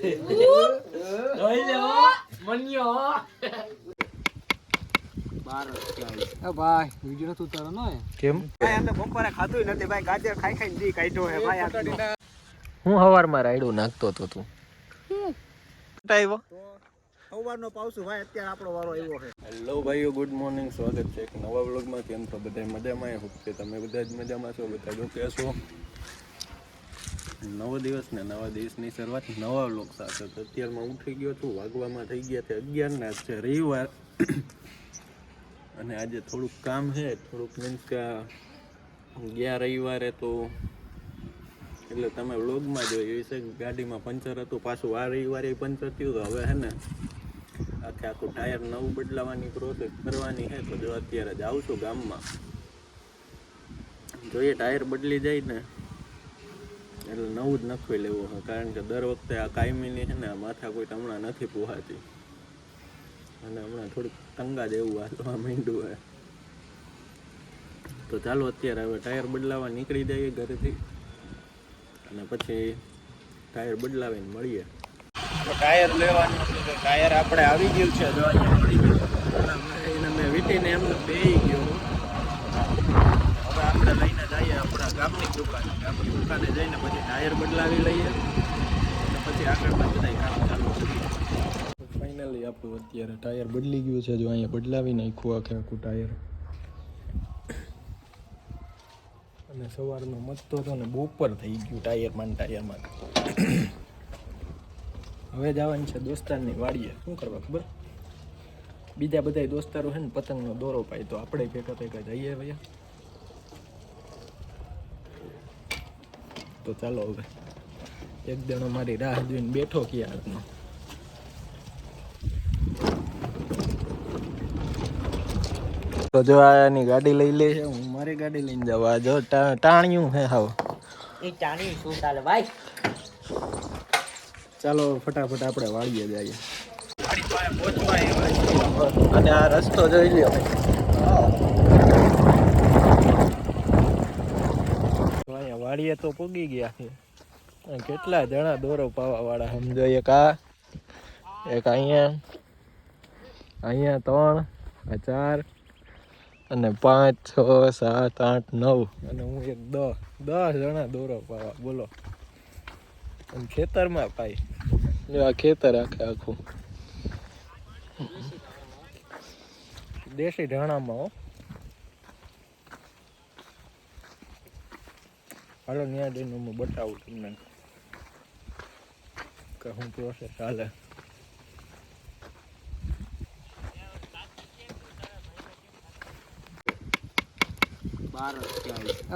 જોઈ લે મન્યો ભાઈ વિડિયો નતું ઉતારો ને કેમ ભાઈ અમે બપોરે ખાધું નથી ભાઈ ગાજર ખાઈ ખાઈને દી કાઢ્યો હે ભાઈ હું હવારમાં રાયડું નાખતો તો તું આવ્યો સવારનો પાવસું ભાઈ અત્યારે આપણો વારો આવ્યો છે હેલો ભાઈઓ ગુડ મોર્નિંગ સ્વાગત છે એક નવા વ્લોગમાં કેમ છો બધા મજામાં હોપ કે તમે બધા જ મજામાં છો બધા ઓકે છો નવો દિવસ ને નવા દિવસની શરૂઆત નવા વ્લોગ સાથે તો અત્યારમાં ઉઠી ગયો છું વાગવામાં થઈ ગયા છે 11 ને છે રવિવાર અને આજે થોડુંક કામ છે થોડુંક મીન્સ કે ગયા રવિવારે તો એટલે તમે વ્લોગમાં જોયું છે ગાડીમાં પંચર હતું પાછું આ રવિવારે પંચર થયું તો હવે હે ને આખું ટાયર નવું બદલાવાની પ્રોસેસ કરવાની છે તો જો અત્યારે જ આવું છું ગામમાં જોઈએ ટાયર બદલી જાય ને એટલે નવું જ નખવી લેવું છે કારણ કે દર વખતે આ કાયમીની છે ને માથા કોઈ હમણાં નથી પોહાતી અને હમણાં થોડુંક ટંગા જેવું હાલવા માંડ્યું હોય તો ચાલો અત્યારે હવે ટાયર બદલાવા નીકળી જઈએ ઘરેથી અને પછી ટાયર બદલાવીને મળીએ તો ટાયર લેવાનું હતું તો ટાયર આપણે આવી ગયું છે જો અહીંયા મળી ગયું એને મેં વીટીને એમને બેસી ગયો હવે આપણે લઈને જઈએ આપણા ગામની દુકાને જઈને પછી ટાયર બદલાવી લઈએ અને પછી આગળમાં બધા કામ ચાલુ કરીએ ફાઇનલી આપણું અત્યારે ટાયર બદલી ગયું છે જો અહીંયા બદલાવી નાખ્યું આખું ટાયર અને સવારનો મસ્તો હતો ને બપોર થઈ ગયું ટાયરમાં હવે જવાનું છે દોસ્તારની વાડીએ શું કરવા ખબર બીજા બધા દોસ્તારો છે ને પતંગનો દોરો પાય તો આપણે ભેગા જઈએ ભૈયા તો ચાલો હવે એક જણો મારી રાહ જોઈને બેઠો ક્યારનો તો જો આની ગાડી લઈ લે છે હું મારી ગાડી લઈને જાવ આ જો ટાણ્યું હે હાવ એ ટાણી શું ચાલે ભાઈ ચાલો ફટાફટ આપણે વાળીએ જઈએ અને આ રસ્તો જોઈ લ્યો અહીંયા વાળીએ તો પૂગી ગયા છે કેટલા જણા દોરો પાવા વાળા સમજો એક અહીંયા 3 4 અને 5 6 7 8 9 અને હું એક 10 જણા દોરો પાવા બોલો અને ખેતરમાં પાઈ જો આ ખેતર આખું દેશી ઢાણામાં હો હાલો ન્યા જઈને હું બતાવું તમને કે હું પ્રોસેસ હાલે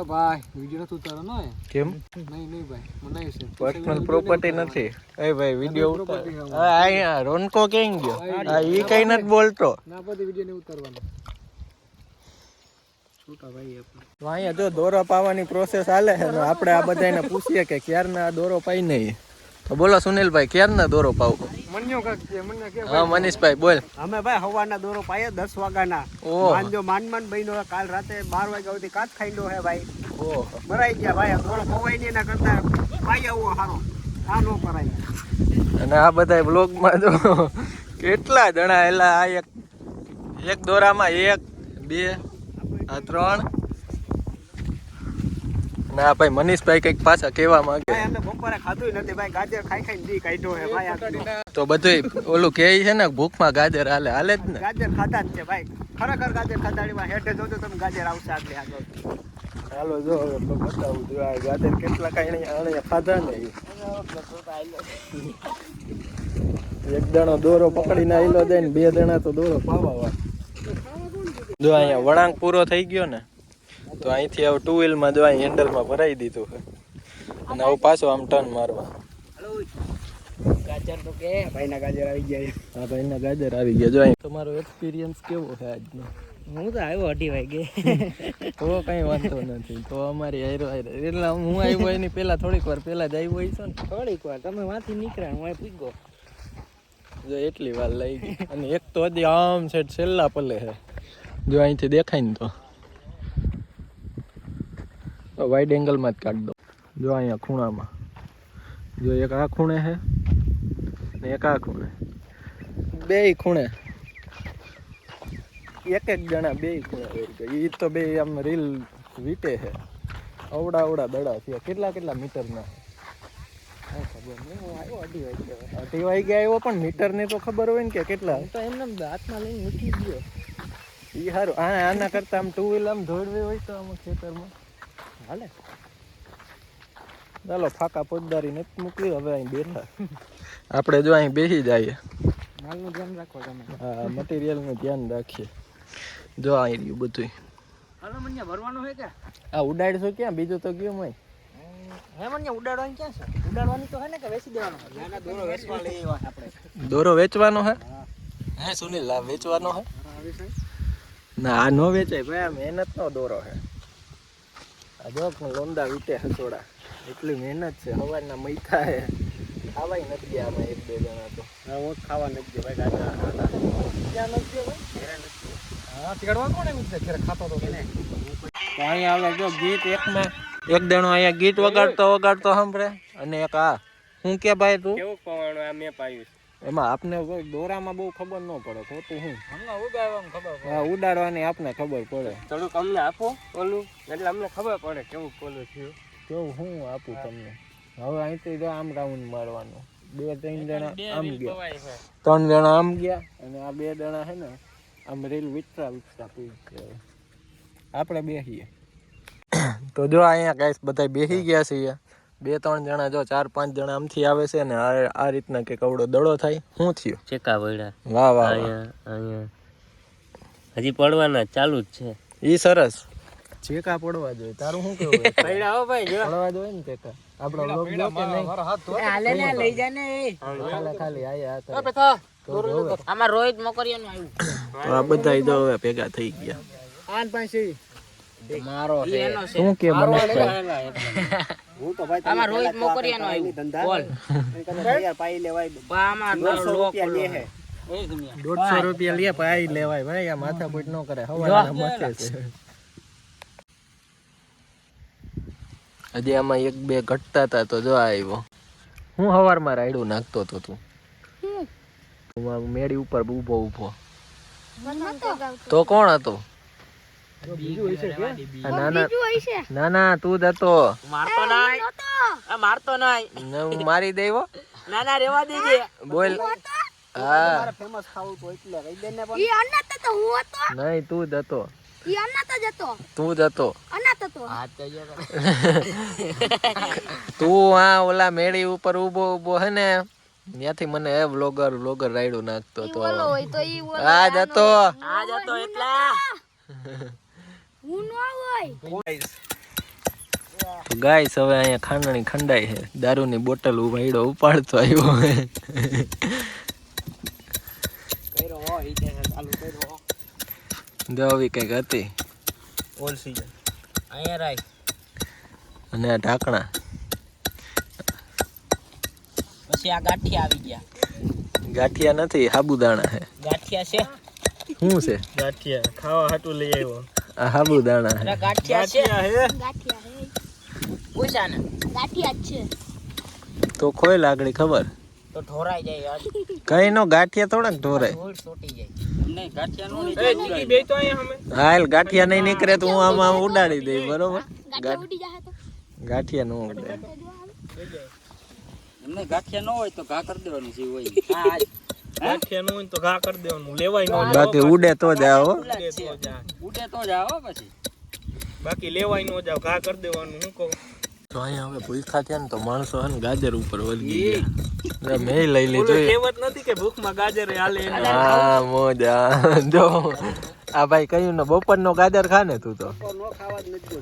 ભાઈ વિડિયો નથી ઉતારો ને કેમ નહીં ભાઈ મને છે પર્સનલ પ્રોપર્ટી નથી એ ભાઈ વિડિયો ઉતાર અહીંયા રોનકો કેમ ગયો આ ઈ કઈ નથી બોલતો ના બધી વિડિયો નહીં ઉતારવાનો છોટા ભાઈ આપણે અહીંયા જો દોરો પાવાની પ્રોસેસ હાલે છે આપણે આ બધાને પૂછીએ કે ક્યારના દોરો પાઈ નહીં તો બોલો સુનિલભાઈ ક્યારના દોરો પાવ મન્યો કાક છે મને કે હા મનીષભાઈ બોલ અમે ભાઈ હવાના દોરો પાયે 10 વાગ્યાના માંજો માંડ બઈનો કાલ રાતે 12 વાગ્યા સુધી કાચ ખાઈનો હે ભાઈ ઓહો મરાઈ ગયા ભાઈ દોરો પવાઈ ની ના કરતા પાય આવો હારો આ નો કરાય અને આ બધા બ્લોગમાં જો કેટલા જણા એલા આ એક દોરામાં 1 2 આ 3 ના ભાઈ મનીષભાઈ કઈક પાછા કેવા માંગે અમે બપોરે ખાધું નથી ભાઈ ગાજર ખાઈ ખાઈને દી કાઢ્યો હે ભાઈ તો બધું ઓલું કે છે ને ભૂખમાં ગાજર હાલે જ ને ગાજર ખાધા જ છે ભાઈ ખરેખર ગાજર ખાધાડીમાં હેઠે જોજો તમે ગાજર આવશે આગળ ચાલો જો હવે બતાવું જો આ ગાજર કેટલા કાઈ આણે ખાધા ને એક દાણો દોરો પકડીને આઈલો જાય ને 2 દાણા તો દોરો પાવા વાળા જો અહીંયા વળાંક પૂરો થઈ ગયો ને તો અહીંથી હવે 2 વ્હીલમાં જો અહીં હેન્ડલમાં ભરાઈ દીધું છે અને હવે પાછો આમ ટર્ન મારવા ગાજર તો કે ભાઈના ગાજર આવી ગયા હા ભાઈના ગાજર આવી ગયા જો અહીં તમારો એક્સપિરિયન્સ કેવો છે આજનો હું તો આવ્યો 2:30 વાગે તો કઈ વાંધો નથી તો અમારી હારો એટલે હું આવ્યો એની પહેલા થોડીક વાર પહેલા જ આવ્યો હોય છે ને થોડીક વાર તમે વાંથી નીકળ્યા હું અહીં પૂગ્યો જો એટલી વાર લઈ ગઈ અને એક તો હજી આમ સેટ છેલ્લા પલે છે જો અહીંથી દેખાય ને તો વાઇડ એંગલમાં જ કાઢ દો જો અહીંયા ખૂણામાં જો એક આ ખૂણે છે ને એક આ ખૂણે, બે ખૂણે એક જણા બે ખૂણે વેરી ગયા. ઈ તો બે આમ રીલ વીટે છે. અવડા દડા થયા. કેટલા મીટરના ખબર નહીં. આવ્યો 2:30 વાગ્યા આવ્યો, પણ મીટરની તો ખબર હોય ને કે કેટલા. તો એમને હાથમાં લઈને મૂકી ગયો. ઈ સારું. આના કરતા આમ 2 વ્હીલ આમ દોડવી હોય તો આમ ખેતરમાં હાલે. ચાલો ફાકા પોતદારી નથી મૂકવી, હવે અહીં બેઠા આપણે. જો અહીં બેસી જઈએ. માલનું ધ્યાન રાખો તમે. હા, મટીરિયલનું ધ્યાન રાખીએ. જો અહીં રહ્યું બધું. હાલો મને ભરવાનું છે કે આ ઉડાડશો ક્યાં? બીજું તો ગયું મય હે મને ઉડાડવાનું ક્યાં છે? ઉડાડવાની તો હે ને કે વેચી દેવાનો? ના દોરો વેચવા લઈ આવ્યા આપણે. દોરો વેચવાનો હે? હે સુનિલ આ વેચવાનો હે? ના આ નો વેચાય ભાઈ, આ મહેનતનો દોરો હે. આ જો લોંદા વીટે હસોડા, એટલી મહેનત છે. સવારના મૈથા હે, ખાવાય નથી ગયા આમાં 1-2 જણા તો. હું ખાવા નથી ગયો ભાઈ. ક્યાં નથી ગયો ભાઈ? હા તીકડવા કોણ એમ છે ઘરે ખાતો તો ને. તો અહીંયા આવે જો ગીત એકમાં એક દણો અહીંયા ગીત વગાડતો સાંભળે. અને એક આ હું કે ભાઈ તું કેવું પવાણું આ મેં પાયું એમાં આપને દોરામાં બહુ ખબર ન પડે. ખોટું હું હમણાં ઉડાડવાનું ખબર પડે. હા ઉડાડવાની આપને ખબર પડે. થોડુંક અમને આપો ઓલું, એટલે અમને ખબર પડે કેવું પોલું થયું. કેવું હું આપું તમને. હવે અહીંથી જો આમ રાઉન્ડ મારવાનું. 2-3 જણા આમ ગયા, 3 જણા આમ ગયા, અને આ 2 જણા હે ને આમ રેલ વિચરા પી ગયા. આપણે બેસીએ તો જો અહીંયા ગાઈસ બધા બેસી ગયા છે. 2-3 જણા જો 4-5 જણા આમથી આવે છે ને આ રીતના કે કવડો દડો થાય. શું થયું? ચેકા પડ્યા. વાહ વાહ અહીંયા હજી પડવાના ચાલુ જ છે. ઈ સરસ. ચેકા પડવા જોઈએ. તારું શું કેવું? પડ્યા હો ભાઈ, પડવા જોઈએ ને ચેકા. આપણો વ્લોગ જો કે નહીં? હાલે ને લઈ જા ને. ખાલી આયા હતા. આમાં રોહિત મોકરિયાનું આવ્યું. તો આ બધા જો હવે ભેગા થઈ ગયા. આન પાસે મારો છે. શું કે મને હું તો ભાઈ આમાં રોહિત મોકરિયાનું આવ્યું. બોલ યાર પાઈ લેવાય. આમાં 200 રૂપિયા લે હે. 150 રૂપિયા લે પાઈ લેવાય ભાઈ. આ માથા પોટ ન કરે. હવાના મચે છે. હજી આમાં 1-2 ઘટતા હતા તો જો આવ્યો. હું હવારમાં રાયડું નાખતો હતો તું. મેડી ઉપર ઊભો તો કોણ હતો? ના તું જ હતો. મારતો નહીં મારી દેવો. ના રેવા દેજે. બોલ. હા ફેમસ ખાવું તો એટલે રહી દે ને. પણ ઈ અનાત તો હું હતો નહીં, તું જ હતો. ઈ અનાત જ હતો. તું જ હતો. અનાત હતો. હા તો તું આ ઓલા મેડી ઉપર ઊભો હે ને, ત્યાંથી મને એ વ્લોગર રાયડું નાખતો તો. આ જ હતો એટલા હું નો હોય. ગાઈસ હવે અહીંયા ખાંડણી ખંડાઈ છે. દારૂની બોટલ ભાઈડો ઉપાડતો આવ્યો. જો આવી કઈક હતી ઓલ સીઝન. અહીંયા રાઈ અને આ ઢાંકણા. પછી આ ગાંઠિયા આવી ગયા. ગાંઠિયા નથી, સાબુદાણા છે. ગાંઠિયા છે. શું છે? ગાંઠિયા ખાવા હાટું લઈ આવ્યો. આ સાબુદાણા છે. ગાંઠિયા છે. ગાંઠિયા છે. પૂછા ને ગાંઠિયા છે. તો કોઈ લાગડી ખબર તો ઢોરાઈ જાય. કઈ નો ગાંઠિયા થોડાક ઢોરાય. છોટી જાય. નહીં ગાંઠિયા નો નીકળે. બે તો અહીંયા અમે હાલ ગાંઠિયા નહીં નીકળે તો હું આમાં ઉડાડી દઈ. બરોબર? ગાંઠિયા નો ઉડે. એમને ગાંઠિયા ન હોય તો ઘા કરી દેવાનું છે. હોય ગાંઠિયા ન હોય તો ઘા કરી દેવાનું. લેવાય ન બાકી ઉડે તો જાવ. ઉડે તો જાવ પછી. બાકી લેવાય ન જાવ, ઘા કરી દેવાનું. હું કહું તો અહીંયા હવે ભૂખા થયા ને તો માણસો હે ને ગાજર ઉપર વળગી ગયા. મેં લઈ લીધું. કહેવત નથી કે ભૂખમાં ગાજર હાલે. હા મોજા. જો આ ભાઈ કહ્યું ને બપોરનો ગાજર ખા ને તું તો. નો ખાવા જ નથી.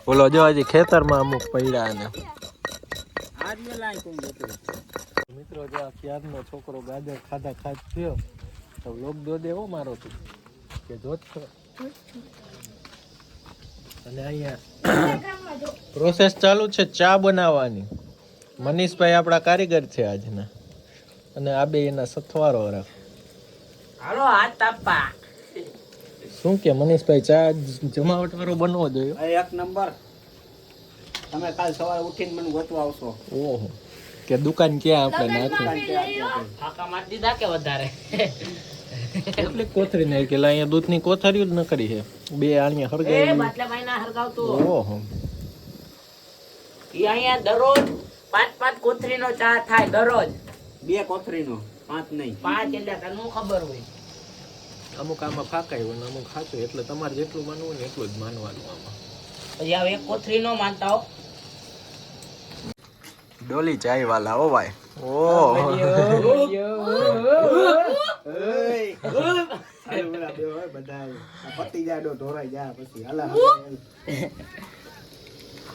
બોલો જો હજી ખેતરમાં અમુક પડ્યા ને. મિત્રો જો ક્યારનો છોકરો ગાજર ખાધા થયો તો લોક દો દેવો મારો તું કે જોત છો. અને અહીંયા પ્રોસેસ ચાલુ છે ચા બનાવવાની. મનીષભાઈ આપણા કારીગર છે આજના, અને આ બે એના સથવારો રાખ. હાલો હાથ તાપા. શું કે મનીષભાઈ ચા જમાવટ વાળો બનવો જોઈએ. એક નંબર. તમે કાલ સવારે ઉઠીને મને ગોતવા આવશો. ઓહો કે દુકાન ક્યાં આપણે નાખી ફાકા મારી દીધા કે વધારે કેટલી કોથળી નાખી એટલે અહીંયા દૂધની કોથળીઓ જ ન કરી છે બે આણીયા હરગાવી બાટલા મહિના હરગાવતો ઓહો ઈ અહીંયા દરરોજ 5 કોથરીનો ચા થાય દરરોજ 2 કોથરીનો 5 નહીં 5 એટલે તને ખબર હોય અમુક આમાં ફાકાય હોય ને અમુક ખાતું એટલે તમારે જેટલું માનવું ને એટલું જ માનવાનું આમાં પછી આ 1 કોથરીનો માનતા હો ડોલી ચાય વાલા ઓ ભાઈ ઓહો પતી જાય ઢોરાઈ જાય પછી હાલા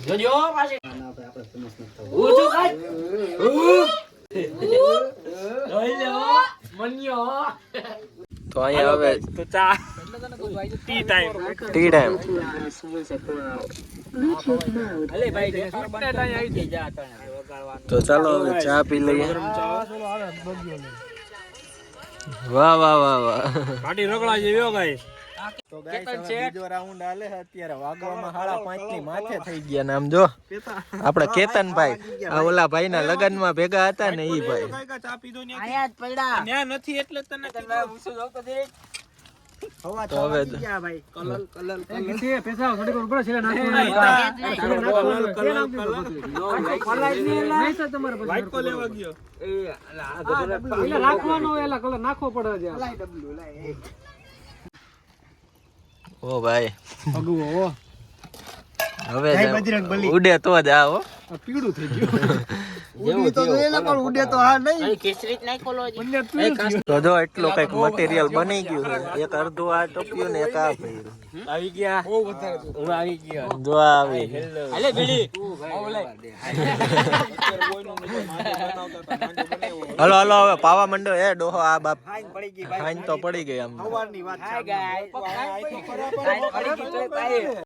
જોજો પાછી આપણે ફેમસ ન થવું. ઉજો કાઈ જોઈ લો મન્યો તો અહીંયા હવે તો ચા ટી ટાઈમ અલે ભાઈ ટાઈમ આવી જા તો ચાલો હવે ચા પી લઈએ વાહ વાહ વાહ વાહ પાટી રગડા જેવ્યો ગાઈસ તો ગાઈસ હવે બીજો રાઉન્ડ હાલે છે અત્યારે વાગવામાં 5:30 ની માથે થઈ ગયા ને આમ જો આપણે કેતનભાઈ આ ઓલા ભાઈના લગનમાં ભેગા હતા ને ઈ ભાઈ ચા પીધો ને આયા જ પડ્યા ન્યા નથી એટલે તને પૂછો જો તો દે તો હવે ભાઈ કલર પૈસા થોડી કર ઉપર છેલે નાખો નહીં તો તમારે વાઈટ કો લેવા ગયો એ રાખવાનો એલા કલર નાખવો પડે છે લાઈ ડબલું લાઈ ઓ ભાઈ ભગવો હવે ઉડે તો જ આવો પીળું થઈ ગયું ઉડી તો જોયેલા પણ ઉડે તો હા નહીં કેસરી જ નાખો લો તો જો એટલું કઈક મટીરીયલ બની ગયું છે એક અડધું આ ટોપ્યું ને એક આ ભર્યું આવી ગયા બહુ વધારે હું આવી ગયા જો આવી હાલે બીડી હલો હલો હવે પાવા મંડો એ ડોહો આ બાપ ફાઈન પડી ગઈ ફાઈન તો પડી ગઈ આમ સવારની વાત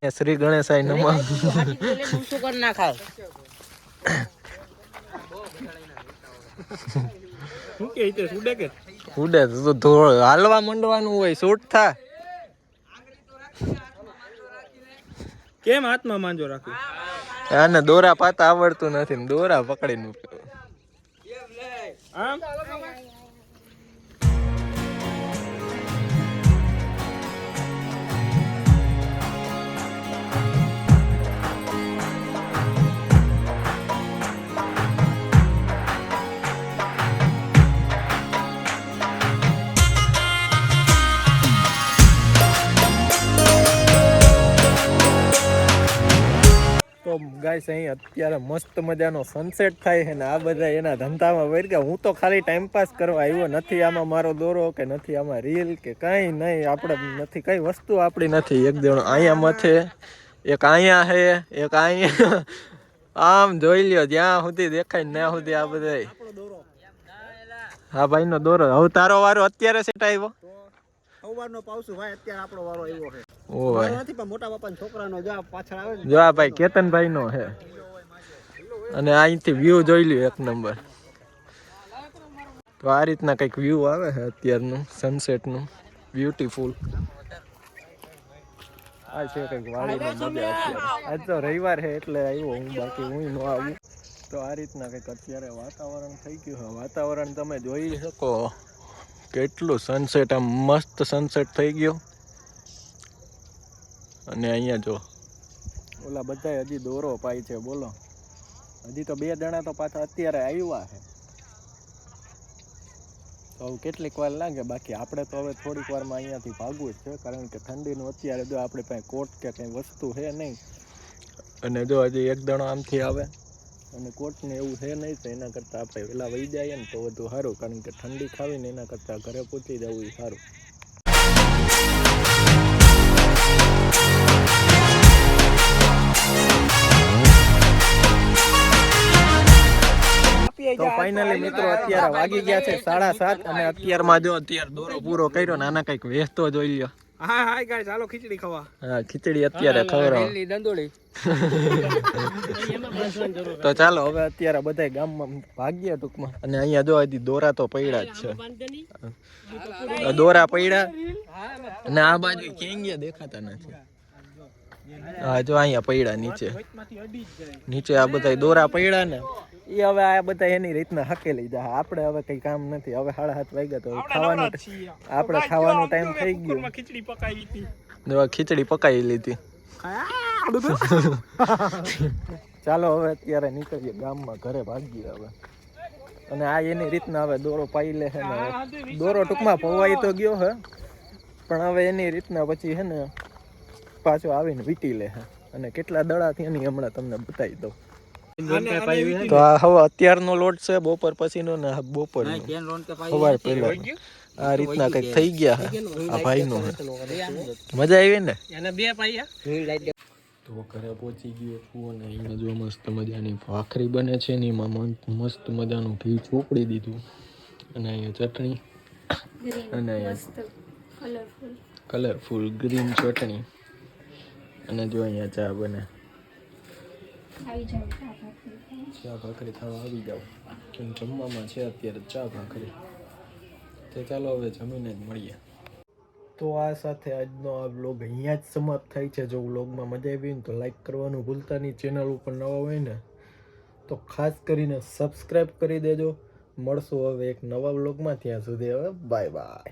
છે શ્રી ગણેશાય નમઃ શું કર ના ખાવ શું કે ઈતે સુડે કે ઉડે તો ધોળ હાલવા મંડવાનું હોય શૂટ થા કેમ હાથમાં માંજો રાખ્યો આને દોરા પાતા આવડતું નથી ને દોરા પકડીને આમ તો ગાઈસ અહીં અત્યારે મસ્ત મજાનો સનસેટ થાય છે ને આ બધા એના ધંધામાં વળી ગયા હું તો ખાલી ટાઈમ પાસ કરવા આવ્યો નથી આમાં મારો દોરો કે નથી આમાં રીલ કે કાંઈ નહીં આપણે નથી કઈ વસ્તુ આપણી નથી એક જણો અહીંયા મથે એક અહીંયા છે એક અહીંયા આમ જોઈ લ્યો જ્યાં સુધી દેખાય ને ત્યાં સુધી આ બધા હા ભાઈનો દોરો હવે તારો વારો અત્યારે સેટ આવ્યો સવારનો પાવસું ભાઈ અત્યારે આપણો વારો આવ્યો છે ઓ ભાઈ નથી પણ મોટા બાપાના છોકરાનો જો પાછળ આવે ને જો આ ભાઈ કેતનભાઈ નો છે અને અહીંથી વ્યૂ જોઈ લ્યો એક નંબર તો આ રીતના કંઈક વ્યૂ આવે છે અત્યારનું સનસેટનું બ્યુટીફુલ આ છે કંઈક વાડીની મજા અત્યારે આજ તો રવિવાર છે એટલે આવ્યો હું બાકી હું ન આવું તો આ રીતના કંઈક અત્યારે વાતાવરણ થઈ ગયું છે વાતાવરણ તમે જોઈ શકો કેટલું સનસેટ આમ મસ્ત સનસેટ થઈ ગયો અને અહીંયા જો ઓલા બધા હજી દોરો પાય છે બોલો હજી તો 2 જણા તો પાછા અત્યારે આવ્યા છે તો કેટલીક વાર લાગે બાકી આપણે તો હવે થોડીક વારમાં અહીંયાથી ભાગવું જ છે કારણ કે ઠંડીનું અત્યારે જો આપણે પાસે કોટ કે કંઈ વસ્તુ છે નહીં અને જો હજી એક જણો આમથી આવે અને કોટને એવું છે નહીં તો એના કરતાં આપણે વહેલા વહી જઈએ ને તો વધુ સારું કારણ કે ઠંડી ખાવીને એના કરતાં ઘરે પહોંચી જવું એ સારું તો ફાઇનલી મિત્રો અત્યારે વાગી ગયા છે 7:30 અને અત્યારમાં જો અત્યારે દોરો પૂરો કર્યો ને આના કંઈક વેચતો જોઈ લ્યો હા હાય ગાઈસ ચાલો ખીચડી ખાવા હા ખીચડી અત્યારે ખવડાવો દંડોળી તો ચાલો હવે અત્યારે બધા ગામમાં ભાગ્યા ટૂંકમાં અને અહીંયા જો હજી દોરા તો પડ્યા જ છે દોરા પડ્યા અને આ બાજુ ક્યાં ગયા દેખાતા નથી હા જો અહીંયા પડ્યા નીચે આ બધા દોરા પડ્યા ને એ હવે આ બધા એની રીતના હકેલી જાય. આપણે હવે કઈ કામ નથી. હવે 7:30 વાગ્યા તો આપણે ખાવાનો ટાઈમ થઈ ગયો. ખીચડી પકાવી હતી. ખીચડી પકાવી લીધી. ચાલો હવે અત્યારે નીકળીએ ગામમાં, ઘરે ભાગીએ હવે. અને આ એની રીતના હવે દોરો પાઈ લે છે ને, દોરો ટૂંકમાં પવાઈ તો ગયો હે, પણ હવે એની રીતના પછી છે ને પાછો આવીને વીટી લે છે. અને કેટલા દડાથી એની હમણાં તમને બતાવી દઉં. તો આ હવે અત્યારનો લોટ છે, બપોર પછીનો ને બપોર સવાર પહેલા આ રીતના કઈક થઈ ગયા છે. આ ભાઈનો મજા આવી ને. તો ઘરે પહોંચી ગયો છું અને અહીંયા જો મસ્ત મજાની ભાખરી બને છે ને એમાં મસ્ત મજાનું ઘી ચોપડી દીધું અને અહીંયા ચટણી અને અહીંયા કલરફુલ ગ્રીન ચટણી અને જો અહીંયા ચા બને. ચા ભાખરી ખાવા આવી જાવ. જમવામાં છે અત્યારે ચા ભાખરી. તો ચાલો હવે જમીને જ મળીએ. તો આ સાથે આજનો આ વ્લોગ અહીંયા જ સમાપ્ત થાય છે. જો વ્લોગમાં મજા આવી ને તો લાઈક કરવાનું ભૂલતા નહીં. ચેનલ ઉપર નવા હોય ને તો ખાસ કરીને સબસ્ક્રાઈબ કરી દેજો. મળશું હવે એક નવા વ્લોગમાં. ત્યાં સુધી હવે બાય બાય.